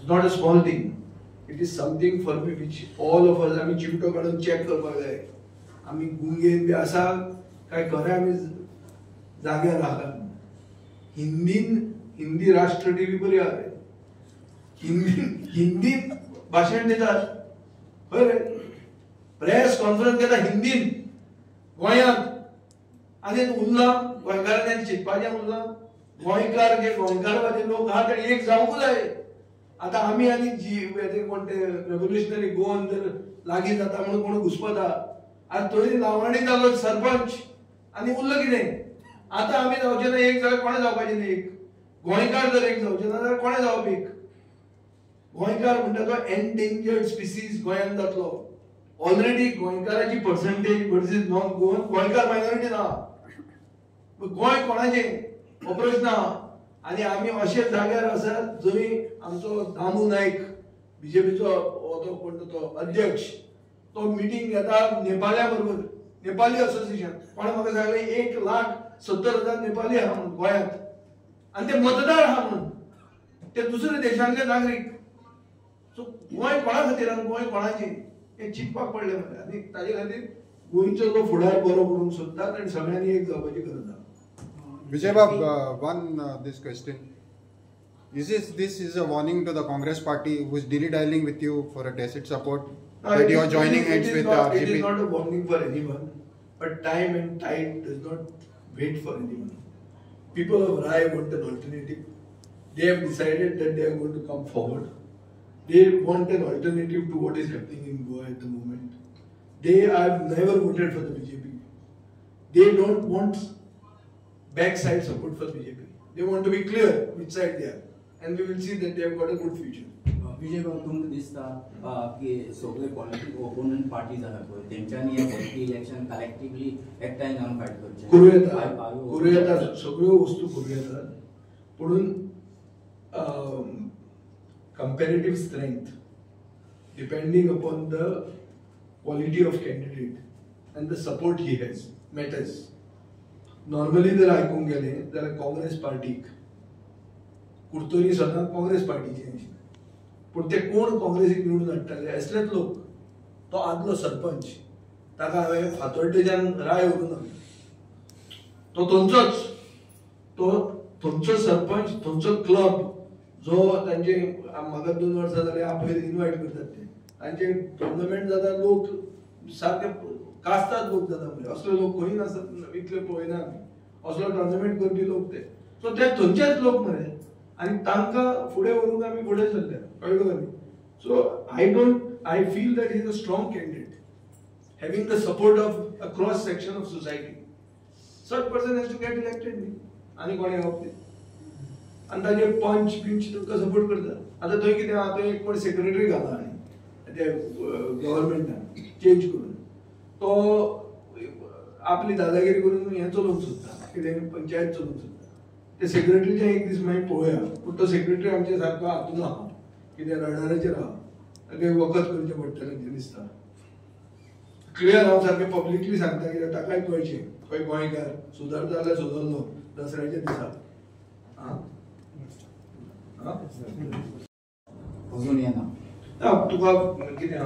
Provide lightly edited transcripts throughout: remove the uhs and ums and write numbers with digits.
It's not a small thing. It is something for me which all of us आम्ही चिमटो काढून check करपाक जाय. आम्ही गुंगेन बी आसा काय खरें आम्ही जाग्यार राहतात. हिंदी राष्ट्र टीव्ही बरी आहे. हिंदी भाषण देतात. खरे प्रेस कॉन्फरन्स घेता हिंदीन गोंयांत आनी उरला गोंयकारांनी चिंतपाचें उरला. गोंयकार जे गोंयकारवादी लोक आहा ते एक जावंक जाय. आता आम्ही आणि जी कोणते रेव्होल्युशनरी गोवन जर लागीं जाता म्हणून कोण घुसपता आज थोडी लावणी जालो सरपंच आणि उरलं कितें. आता आम्ही जावचे ना एक जाल्यार कोणें जावपाचें न्ही. एक गोंयकार जर एक जावचे ना जाल्यार कोणें जावप एक. गोंयकार म्हणटा तो एनडेंजर्ड स्पिसीज गोंयांत जातलो. ऑलरेडी गोंयकाराची पर्संटेज वर्सीस नॉन गोवन गोंयकार मायनॉरिटी ना. गोंय कोणाचें हो प्रश्न आहा. आणि आम्ही अशा जाग्यार आसात जंय आमचो दामू नायक बीजेपीचो तो कोण तो अध्यक्ष तो मिटींग घेता नेपाळ्या बरोबर. नेपाली असोसिएशन कोणें म्हाका सांगलें 1,70,000 नेपाली आहा म्हणून गोंयांत आनी ते मतदार आहा म्हणून ते दुसऱ्या देशांतले नागरीक. सो गोंय कोणा खातीर आनी गोंय कोणाचें हें चिंतपाक पडलें म्हाका. आनी ताजे खातीर गोंयचो जो फुडार बरो करूंक सोदतात आनी सगळ्यांनी एक जावपाची गरज आहा. Vijay Bab, this question. This is a warning to the Congress party who is dilly-dallying with you for a tacit support that you are joining heads with the RGP. It is not a warning for anyone, but time and tide does not wait for anyone. People of Rai want an alternative. They have decided that they are going to come forward. They want an alternative to what is happening in Goa at the moment. They have never voted for the BJP. They don't want backside support for BJP. They want to be clear which side they are, and we will see that they have got a good future. विजय बाबू तुमकां दिसता की सगळे political ओपोनंट parties आहा पळय तेंच्यांनी हे election collectively एकठांय जावन फायट करचें. करूं येता सगळ्यो वस्तू करूं येतात पूण comparative strength depending upon the quality of candidate and the support he has matters. Normally जर आयकूंक गेलें जाल्यार काँग्रेस पार्टीक कुर्तोरी सदां काँग्रेस पार्टीचे आशिल्ले. पूण ते कोण काँग्रेसीक निवडून हाडटाले असलेच लोक. तो आदलो सरपंच ताका हांवें फातोड्डेच्यान राय व्हरून हाडलो. तो थंयचोच तो थंयचो सरपंच थंयचो क्लब जो तांचे म्हाका 2 वर्सां जाली आपले इन्वायट करतात ते तांचे टुर्नामेंट जाता लोक सारके कास्ताद लोक जाता म्हणजे असले लोक खंय नासत इतले पळयना आमी. असलो टुर्नामेंट करपी लोक ते. सो ते थंयचेच लोक मरे आनी तांकां फुडें व्हरून आमी फुडें सरले कळ्ळो न्ही. So I feel that is a strong candidate having the support of a cross section of society. Such person has to get elected न्ही आनी कोणें येवप ते. आनी ताजे पंच बिंच तुमकां सपोर्ट करता. आतां थंय कितें आहा थंय एक कोण सेक्रेटरी घाला आनी ते गव्हर्मेंटान चेंज करून तो आपली दादागिरी करून हें चलोवंक सोदता कितें पंचायत चलोवंक सोदता. ते सेक्रेटरीचे एक दीस मागीर पळोवया. पूण तो सेक्रेटरी आमचे सारको हातून आहा कितें रडाराचेर आहा. ताका वखद करचें पडटलें अशें दिसता. क्लियर हांव सारकें पब्लिकली सांगता कित्याक ताकाय कळचें खंय गोंयकार सुदारता जाल्यार सुदारलो दसऱ्याच्या दिसा. अजून येना तुका कितें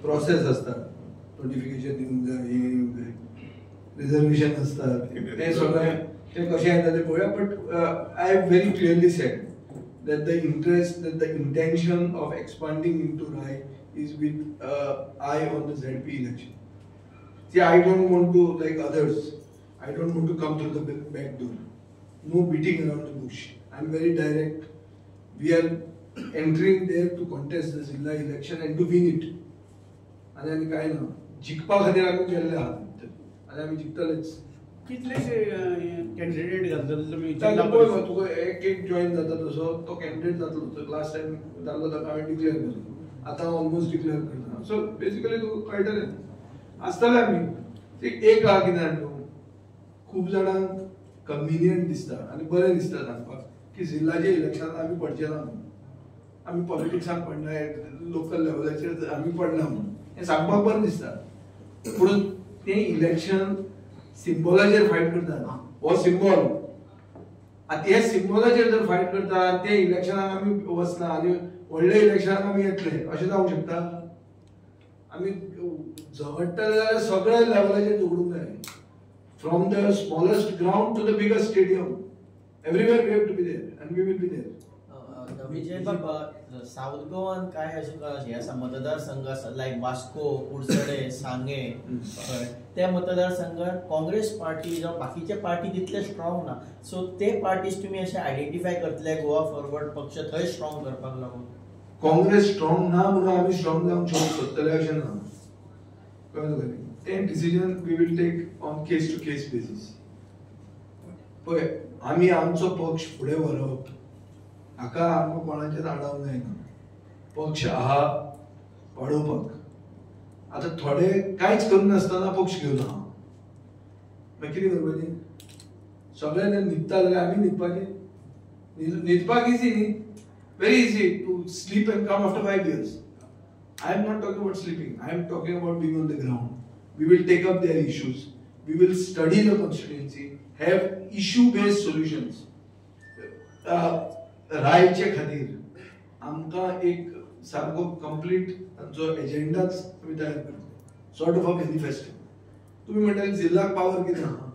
प्रोसेस आसता. नोटिफिकेशन दिवंक जाय हें दिवंक जाय रिजर्वेशन आसतात ते सगळें ते कशें येता ते पळोवया. But I have very clearly sed that the interest, that the intention of expanding into Rai is with eye on the ZP election. See, I don't want to, like others, I don't want to come through the back door. No beating around the bush. I'm very direct. We are entering there to contest the Zilla election and to win it. आणि आम्ही काय ना जिखपा खातीर आमी गेल्ले आहात आनी आमी जिखतलेच. कितलेशे कॅन्डिडेट घालतले तुमी तुका एक जॉईन जाता तसो तो कॅन्डिडेट जातलो. लास्ट टायम जाल्लो ताका हांवें डिक्लेअर केलो. आतां ऑलमोस्ट डिक्लेअर करता. सो बेसिकली तुका कळटलें आसतले आमी. एक आहा कितें जाणा खूब जाणांक कन्विनियंट दिसता आनी बरें दिसता सांगपाक की जिल्ल्याच्या इलेक्शनांत आमी पडचे ना म्हणून. आमी पॉलिटिक्सांत पडनाय लोकल लेवलाचेर आमी पडना म्हणून हें सांगपाक बरें दिसता. पूण तें इलेक्शन सिम्बॉलाचेर फायट करता. हो सिम्बॉल आतां हे सिम्बॉलाचेर जर फायट करता ते इलेक्शनाक आमी वचना आनी व्हडले इलेक्शनाक आमी येतले अशें जावंक शकता. आमी झगडटले जाल्यार सगळ्या लेवलाचेर झगडूंक जाय, from the smallest ground to the biggest stadium. Everywhere we have to be there and we will be there. Vijay Baba, south गोवान काय अशें आसा मतदारसंघ आसा लायक वास्को, कुडचडे, सांगे, त्या मतदारसंघात काँग्रेस पार्टी जावं बाकीचे पार्टी तितले स्ट्रॉंग ना. सो ते पार्टीज तुमी अशे आयडेंटिफाय करतले गोवा फॉरवर्ड पक्ष थंय स्ट्रॉंग करपाक लागून? काँग्रेस स्ट्रॉंग ना म्हणून आमी स्ट्रॉंग जावंक सोदतले अशें ना. कळ्ळें तुका न्ही? तें decision we will take on case to case basis. पळय, आमी आमचो पक्ष फुडें व्हरप हाका आमकां कोणाचेर आडावंक जायना. पक्ष आहा वाडोवपाक. आतां थोडे कांयच करनासतना पक्ष घेवन आहा, मागीर कितें करपाचें? सगळ्यांनी न्हिदता जाल्यार आमी न्हिदपाचें? न्हिदपाक इजी न्ही, very easy to sleep and come after 5 years. I am not talking about sleeping. I am talking about being on the ground. We will take up their issues. We will study the constituency, have issue-based solutions. रायचे खातीर आमकां एक सारको complete तांचो एजेंडाच आमी तयार करतले, sort of a manifesto. तुमी म्हणटाले जिल्ल्याक पावर कितें आहा?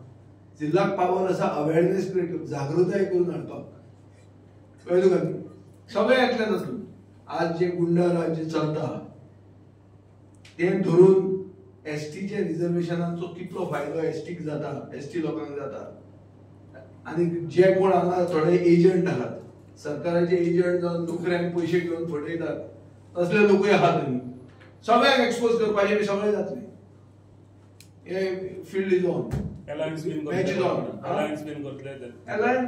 जिल्ल्याक पावर आसा अवेरनेस क्रिएट करप, जागृताय करून हाडपाक. कळ्ळें तुका न्ही? सगळें एकल्यान जातलें. आज जे गुंडा राज्य चलता तें धरून एसटीच्या रिजर्वेशनाचो कितलो फायदो एसटीक जाता, एसटी लोकांक जाता. आनी जे कोण हांगा थोडे एजंट आहात, सरकाराचे एजंट जावन नोकऱ्यांक पयशे घेवन फटयतात, तसले लोकूय आहात न्ही. सगळ्यांक एक्सपोज करपाचें सगळें जातलें. हे field is on, match is on. Alliance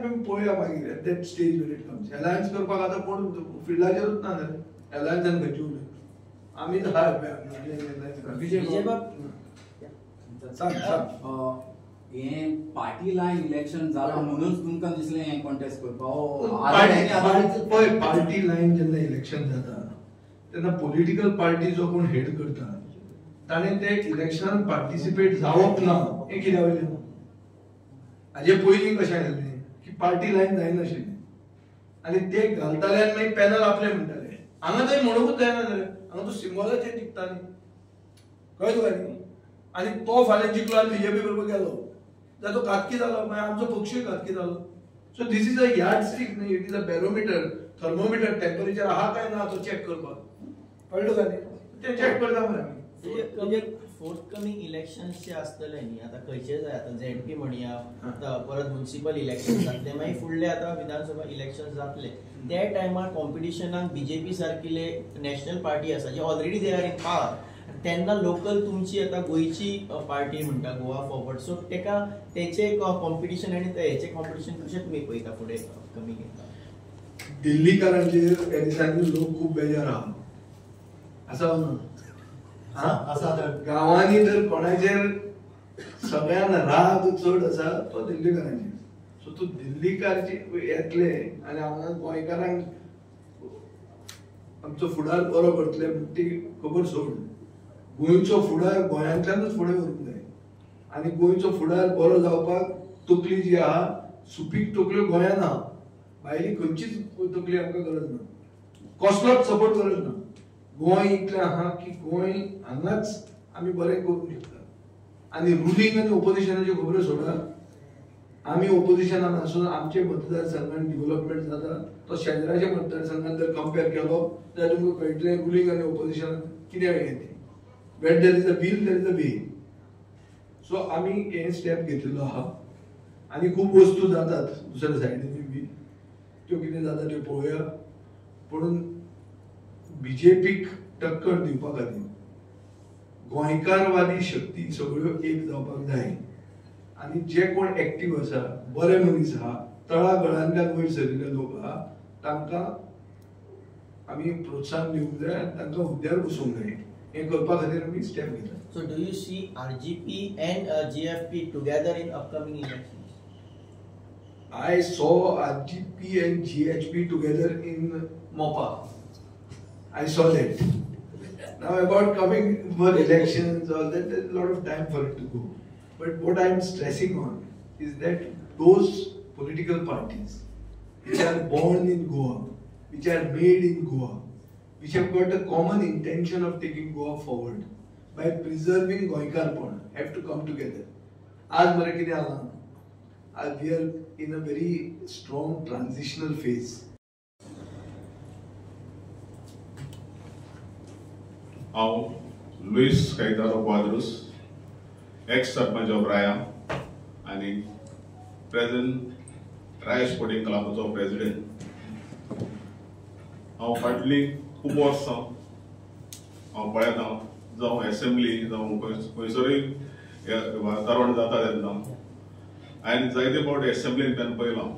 बीन पळोवया मागीर at that stage when it comes. Alliance करपाक आतां कोण फिल्डाचेरूच ना जालें. अलायन्सान खंयची उलय आमी विजय बाब, हे पार्टी लायन इलेक्शन जालां म्हणूनच तुमकां दिसलें हें कॉन्टेस्ट करपाक? पार्टी लायन जेन्ना इलेक्शन जाता तेन्ना पॉलिटिकल पार्टी जो कोण हेड करता ताणें ते इलेक्शनान पार्टिसिपेट जावप ना हें कित्या वयलें? हाजे पयलीं कशें आसलें की पार्टी लायन जायनाशिल्ली आनी ते घालताले आनी मागीर पॅनल आपले म्हणटाले. हांगा थंय म्हणूंकूच जायना जालें, हांगा तो सिंबॉलाचेर जिखता न्ही. कळ्ळें तुका न्ही? आनी तो फाल्यां जिखलो आनी बीजेपी बरोबर गेलो जाल्यार तो घातकी जालो, मागीर आमचो पक्षूय घातकी जालो. So this is a yardstick न्ही, it is a barometer, thermometer. Temperature आहा काय ना तो चॅक करपाक. कळ्ळें तुका न्ही? ते चॅक करता मरे आमी. म्हणजे फोर्थकमिंग इलेक्शन्स जे आसतले न्ही, आतां खंयचे जाय, आतां झेडपी म्हणया, परत म्युनिसिपल इलेक्शन जातले, मागीर फुडले आतां विधानसभा इलेक्शन जातले. त्या टायमार कॉम्पिटिशनाक बीजेपी सारकिले नॅशनल पार्टी आसा जे already they are in power, तेन्ना लोकल तुमची आतां गोंयची पार्टी म्हणटा गोवा फॉरवर्ड. सो तेका तेचे कॉम्पिटिशन आनी हेचे कॉम्पिटिशन कशें तुमी पळयता फुडें कमी घेता? दिल्लीकारांचेर ह्या दिसांनी लोक खूब बेजार आहा, आसा ना? गांवांनी तर कोणाचेर सगळ्यान राग चड आसा तो दिल्लीकारांचेर. सो तूं दिल्लीकारचे येतले आनी हांगा गोंयकारांक आमचो फुडार बरो करतले ती खबर सोड. गोंयचो फुडार गोंयांतल्यानूच फुडें व्हरूंक जाय आनी गोंयचो फुडार बरो जावपाक तकली जी आहा सुपीक तकल्यो गोंयांत आहा. भायली खंयचीच तकली आमकां गरज ना, कसलोच सपोर्ट गरज ना. गोंय इतलें आहा की गोंय हांगाच आमी बरें करूंक शकता. आनी रुलींग आनी ओपोजिशनाच्यो खबरो सोडा. आमी ओपोजिशनान आसून आमचे मतदारसंघान डेव्हलपमेंट जाता तो शेजराच्या मतदारसंघान जर कंपेर केलो जाल्यार तुमकां कळटलें रुलींग आनी ओपोजिशन कितें हें तें. When there is a will there is a way. So आमी हे स्टेप घेतिल्लो आहा आनी खूब वस्तू जातात दुसऱ्या सायडीनी बी, त्यो कितें जाता त्यो पळोवया. पूण बीजेपीक टक्कर दिवपा खातीर गोंयकारवादी शक्ती सगळ्यो एक जावपाक जाय आनी जे कोण एक्टिव्ह आसा, बरे मनीस आहा, तळागळांतल्यान वयर सरिल्ले लोक आहा, तांकां आमी प्रोत्साहन दिवंक जाय आनी तांकां हुद्द्यार बसोवंक जाय. हें करपा खातीर आमी स्टेप घेता. So do you see RGP and GFP together in upcoming elections? I saw RGP and GHP together in Mopa. I saw that. Now about coming for elections, all that, there's a lot of time for it to go. But what I'm stressing on is that those political parties which are born in Goa, which are made in Goa, which have got a common intention of taking Goa forward by preserving Goikarpon, have to come together. आज मरे कितें आला? We are in a very strong transitional phase. हांव Luis Caitaro Quadros, ex sarpanch of Raia आनी present Raia sporting क्लबाचो president. हांव फाटलीं खूब वर्सां हांव पळयतां जावं असेंब्ली जावं खंयसरूय वातावरण जाता तेन्ना हांवें जायते फावट असेंब्लीन तेन्ना पळयलां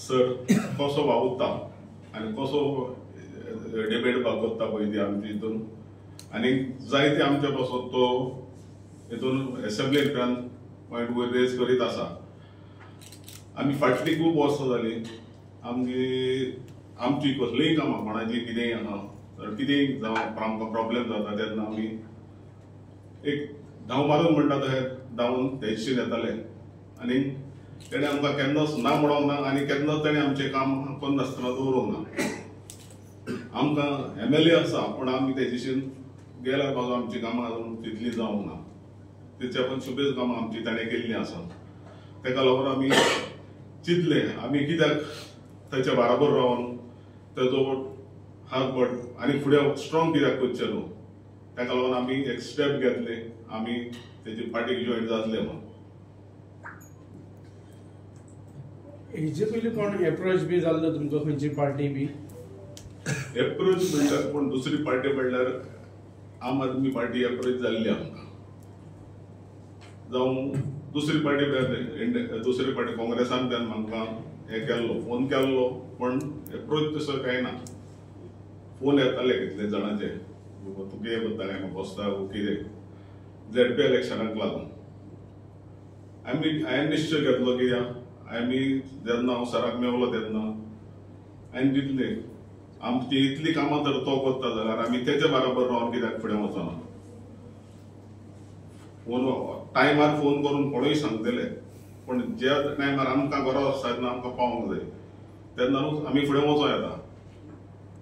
सर कसो वावुरता आनी कसो डिबेट करता पळय ती आमची हितून आनी जायते आमचे पासून तो हितून असेंब्लीन पॉयंट वयर रेज करीत आसा. आमी फाटलीं खूब वर्सां जालीं आमची कसलीय कामां कोणाची कितेंय आहा तर कितेंय जावं आमकां प्रॉब्लेम जाता तेन्ना आमी एक धांव मारून म्हणटा तशें धांवून तेजेशीन येताले आनी तेणें आमकां केन्नाच ना म्हणूंक ना आनी केन्नाच तेणें आमचें काम करून नासतना दवरूंक ना. आमकां MLA आसा पूण आमी तेजेशीन गेल्यार बाबा आमची कामां अजून तितली जावंक ना. तेच्या सुबेज कामां आमची ताणें केल्लीं आसा. तेका लागून आमी चिंतलें आमी कित्याक तेच्या बराबर रावन तेजो हात बोट आनी फुडें स्ट्रॉंग कित्याक करचें न्हू. तेका लागून आमी एक स्टेप घेतले आमी तेजी पार्टीक जॉयन जातले म्हणून. हेजे पयलीं कोण एप्रोच बी जाल्लो तुमकां खंयची पार्टी बी? एप्रोच म्हणल्यार पूण दुसरी पार्टी म्हणल्यार आम आदमी पार्टी एप्रोच जाल्ली आमकां जावं दुसरी पार्टी काँग्रेसान तेन्ना आमकां हें केल्लो फोन केल्लो पूण एप्रोच तसो कांय ना. फोन येताले कितले जाणांचे तुका हें करतालें म्हाका बसता कितें ZP इलेक्शनाक लागून हांवें निश्चय घेतलो की आमी जेन्ना हांव सराक मेवलो तेन्ना हांवें चिंतलें आमची इतली कामां जर तो करता जाल्यार आमी तेच्या बराबर रावन कित्याक फुडें वचना. फोन टायमार फोन करून कोणूय सांगतले पूण ज्या टायमार आमकां गरज आसता तेन्ना आमकां पावूंक जाय तेन्नाच आमी फुडें वचूं येता.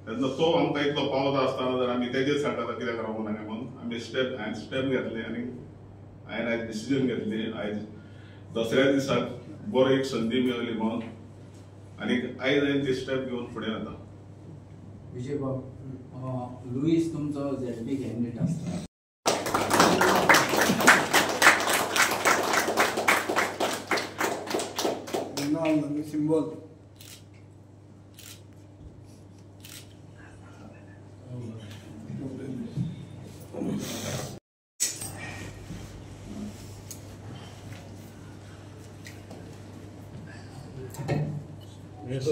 तेन्ना तो आमकां इतलो पावता आसतना जर आमी तेजेच फाटल्यान कित्याक रावूंक ना म्हणून आमी हांवें स्टेप घेतले आनी हांवें आयज डिसिजन घेतली आयज दसऱ्या दिसाक बरो एक संदी मेळ्ळी म्हणून आनी आयज हांवें ती स्टेप घेवन फुडें येता. विजय बाब लुईस तुमचो ZP कॅन्डिडेट आसता. Symbol Yes,